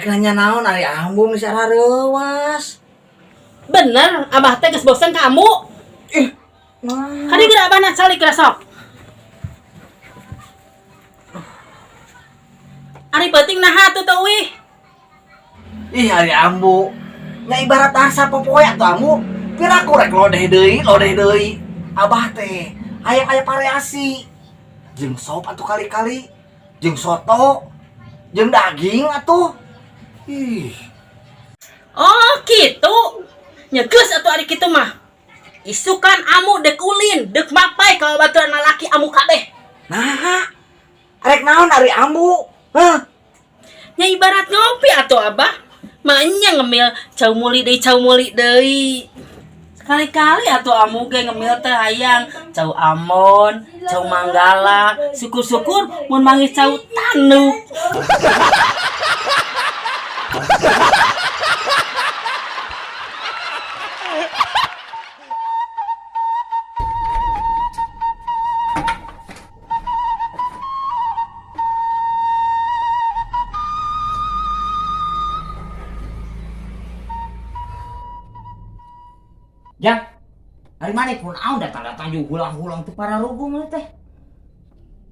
Rek nanya naon ari ambung secara reuwas. Bener, abah teh geus bosen kamu. Nah. Kadi geura abah na salik geura sok. Ari penting naha tuh teuwih. Ih ari ambu. Nya ibarat asa popoe atuh ambu. Piraku rek lodeh deui. Abah teh aya variasi. Jeung sop atuh kali-kali, jeung soto, jeung daging atuh. Ih. Oh gitu. Nyegeus atuh ari kitu mah. Isukan amu dek ulin, dek mapai kalau baturan lalaki amu kabeh. Nah. Rek naon ari ambu? Hah? Nya ibarat ngopi atuh abah. Manya ngemil cau muli deui. Sekali-kali atuh amu ge ngemil teh hayang cau amon, cau manggala, syukur-syukur mun manggis cau tanduk. Jang, hari mana pun datang juga hulang-hulang tuh para rugum teh.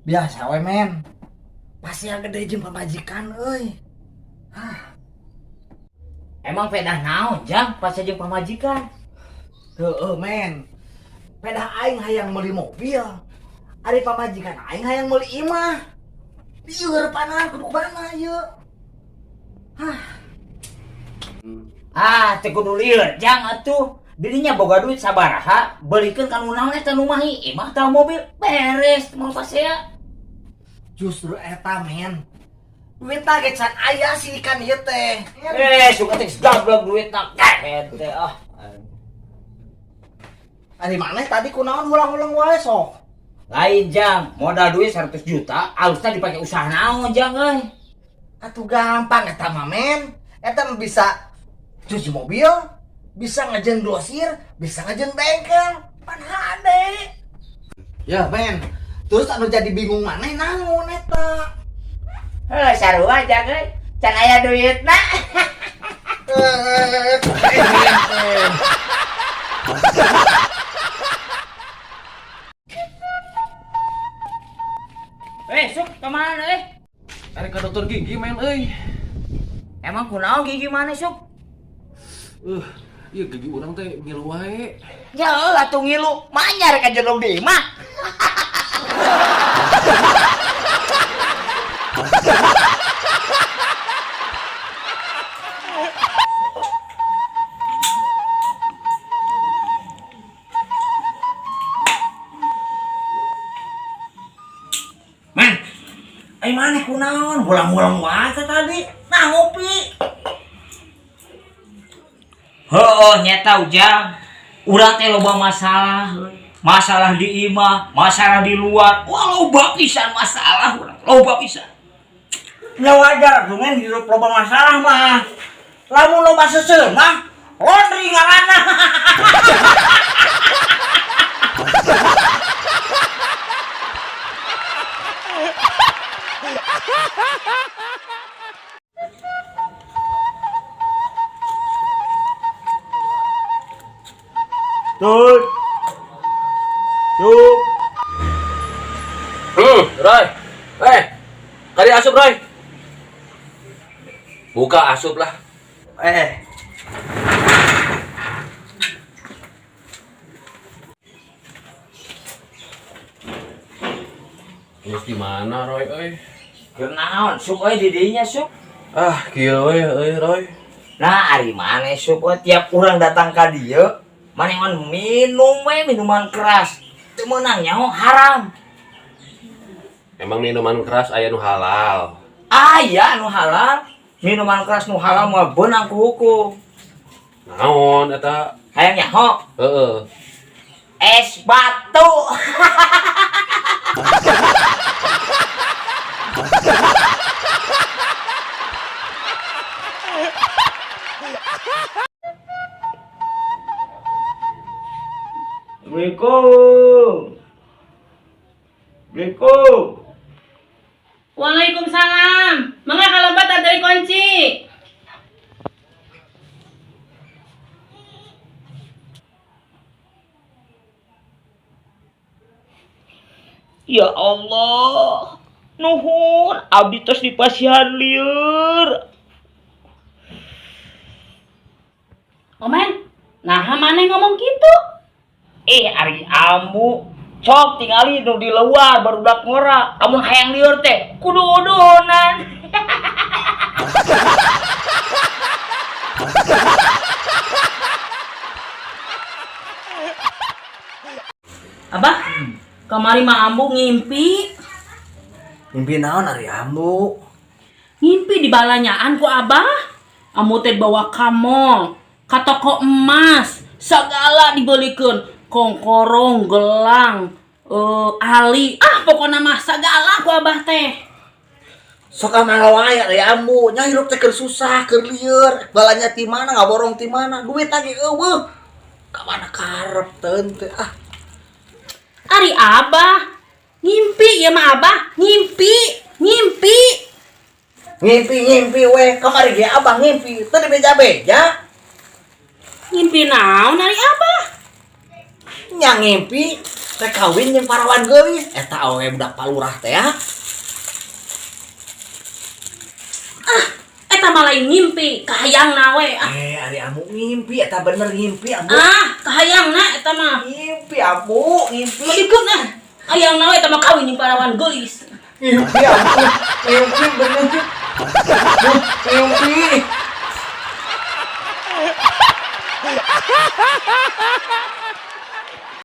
Biasa we men. Pasti yang gede jeung pamajikan euy. Emang pedah naon Jang pas jeung pamajikan? Heueuh men. Pedah aing hayang meuli mobil. Ari pamajikan aing hayang meuli imah. Ieu harapanan kudu kumaha ieu. Teh kudu lieur Jang atuh. Dirinya boga duit sabaraha, belikeun ka nu naon eta nu mahi, imah tah mobil beres mau pasea. Justru eta men. Duit teh ge can aya si ikan ieu teh. Suka teh gablok duitna teh ah. Ari maneh tadi kunaon ulang-ulang wae sok. Lain Jang, modal duit 100 juta, alusna dipake usaha naon Jang euy. Atuh gampang eta mah men. Eta mah bisa cuci mobil, bisa ngajen grosir, bisa ngajen bengkel. Pan hade. Ya men. Terus anu jadi bingung maneh naon eta? Sarua Jang euy, can aya duitna. Sok kemana Ari ka dokter gigi men euy. Emang kunaon gigi mana Sok? Iya gigi urang teh ngilu wae. Ya atuh ngilu, manyar ka jeung di imah. Men, ai maneh kunaon? Ulang-ulang wae tadi. Nah ngopi. Heuh nyata Ujang. Urang teh loba masalah. Masalah di imah, masalah di luar. Wah loba pisan masalah urang, loba pisan. Ya wajar tuh men hidup loba masalah mah. Lamun loba seuseum mah laundry ngaranna. Tuh. Yuk. Roy. Kali asup Roy. Buka asup lah. Terus di mana Roy euy? Keur naon? Sup euy di dinya Sup. Kieu we euy Roy. Nah, ari maneh Sup tiap urang datang ka dieu, maneh minum we minuman keras. Teu meunang nyaho haram. Emang minuman keras aya nu halal. Aya nu halal. Minuman keras nu halal mah beunang ku hukum. Naon eta? Hayang nyaho? Heeh. Es batu. Waalaikumsalam. Mangga kalobat ada kunci. Ya Allah, nuhun abdi tos dipasihan lieur. Omen, nah mana ngomong gitu? Ari ambu sok tingali nu di luar barudak ngora. Amun hayang lieur teh kudu udunan. Abah, kamari mah ambu ngimpi. Mimpi naon ari ambu? Ngimpi di balanyaan ku abah. Ambu teh bawa ka mall, ka toko emas, segala dibelikeun, kongkorong, gelang, ali, pokoknya mah segala ku abah teh. Sok amal wae ari ambu, nya hirup teh keur susah, keur lieur. Balanya ti mana, ngaborong ti mana, duit lagi eueuh. Ka mana karep teu ah. Ari abah, ngimpi ya mah abah, ngimpi. Ngimpi we, kamari ge abah ngimpi, teu di beja-beja. Ngimpi naon ari abah? Nya ngimpi teh kawin jeung parawan geulis, eta awe budak palurah teh ya. Eta mah lain ngimpi, kahayangna we. Ari ambu ngimpi, eta bener ngimpi ambu. Kahayangna eta mah. Ngimpi ambu, ngimpi. Dikeun hayangna we eta mah kawin jeung parawan geulis. Ngimpi ambu, ngimpi bener. Ngimpi.